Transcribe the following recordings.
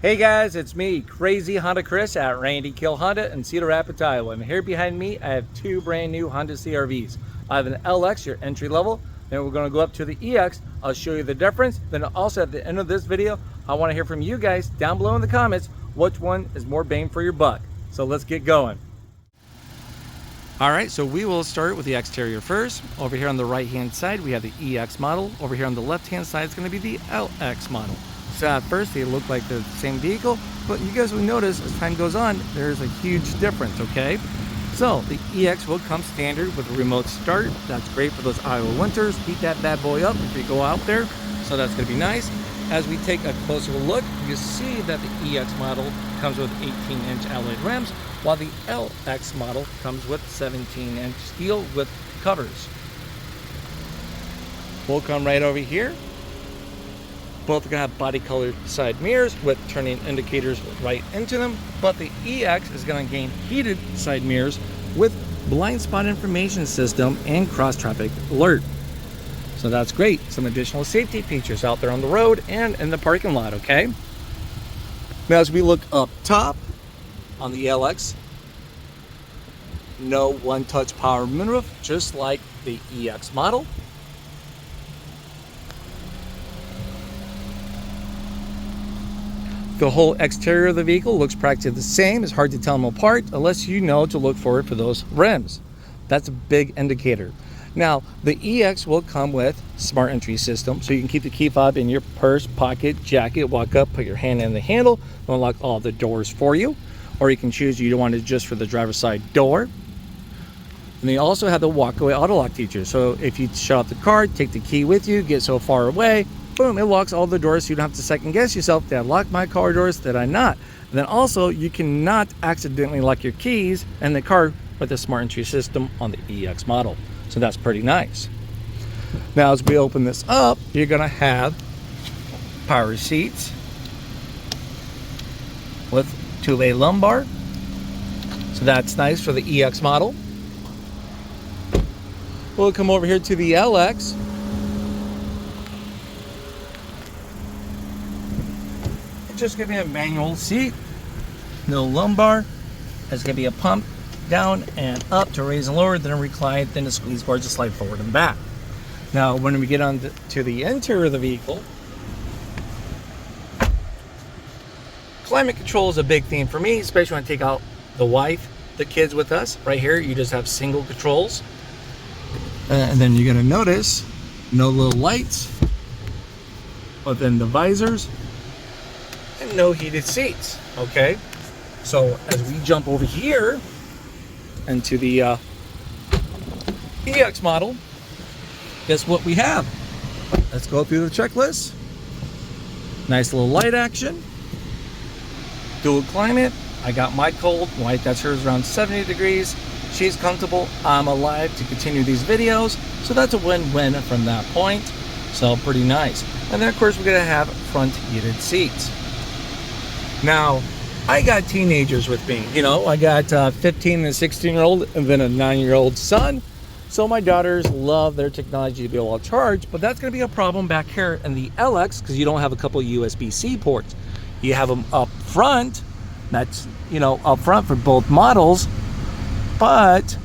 Hey guys, it's me, Crazy Honda Chris at Randy Kuehl Honda in Cedar Rapids, Iowa. And here behind me, I have two brand new Honda CR-Vs. I have an LX, your entry level. Then we're going to go up to the EX. I'll show you the difference. Then also at the end of this video, I want to hear from you guys down below in the comments, which one is more bang for your buck. So let's get going. All right, so we will start with the exterior first. Over here on the right-hand side, we have the EX model. Over here on the left-hand side, it's going to be the LX model. So at first they look like the same vehicle, but you guys will notice as time goes on, there's a huge difference, okay? So the EX will come standard with a remote start. That's great for those Iowa winters. Heat that bad boy up if you go out there. So that's gonna be nice. As we take a closer look, you see that the EX model comes with 18-inch alloy rims, while the LX model comes with 17-inch steel with covers. We'll come right over here. Both are going to have body colored side mirrors with turning indicators right into them, but the EX is going to gain heated side mirrors with blind spot information system and cross traffic alert. So that's great. Some additional safety features out there on the road and in the parking lot, okay? Now as we look up top on the LX, no one-touch power moonroof, just like the EX model. The whole exterior of the vehicle looks practically the same. It's hard to tell them apart unless you know to look for it for those rims. That's a big indicator. Now, the EX will come with smart entry system, so you can keep the key fob in your purse, pocket, jacket, walk up, put your hand in the handle, unlock all the doors for you. Or you can choose you don't want it just for the driver's side door. And they also have the walk-away auto lock feature. So if you shut off the car, take the key with you, get so far away, boom, it locks all the doors, so you don't have to second guess yourself. Did I lock my car doors? Did I not? And then also, you cannot accidentally lock your keys in the car with the smart entry system on the EX model. So that's pretty nice. Now, as we open this up, you're gonna have power seats with two-way lumbar. So that's nice for the EX model. We'll come over here to the LX. Just gonna be a manual seat, no lumbar. There's gonna be a pump down and up to raise and lower, then a recline, then a squeeze bar to slide forward and back. Now, when we get on to the interior of the vehicle, climate control is a big theme for me, especially when I take out the wife, the kids with us. Right here, you just have single controls, and then you're gonna notice no little lights, but then the visors. And no heated seats. Okay, so as we jump over here into the EX model, guess what we have? Let's go through the checklist. Nice little light action, dual climate. I got my cold wife, that's hers, around 70 degrees. She's comfortable, I'm alive to continue these videos, so that's a win-win from that point. So pretty nice. And then of course we're gonna have front heated seats. Now, I got teenagers with me. You know, I got 15 and 16-year-old and then a 9-year-old son. So my daughters love their technology to be able to charge, but that's going to be a problem back here in the LX because you don't have a couple USB-C ports. You have them up front. That's, you know, up front for both models, but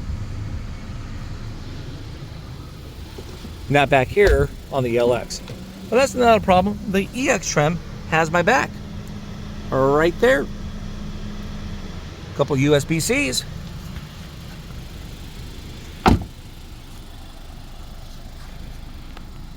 not back here on the LX. But that's not a problem. The EX trim has my back. Right there. Couple USB-Cs.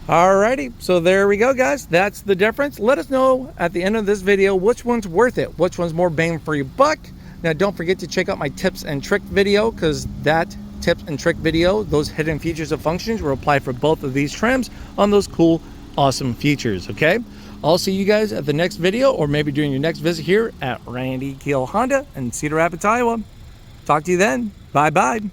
Alrighty, so there we go, guys. That's the difference. Let us know at the end of this video which one's worth it, which one's more bang for your buck. Now, don't forget to check out my tips and trick video, because that tips and trick video, those hidden features and functions, will apply for both of these trims on those cool, awesome features, okay? I'll see you guys at the next video, or maybe during your next visit here at Randy Kuehl Honda in Cedar Rapids, Iowa. Talk to you then. Bye-bye.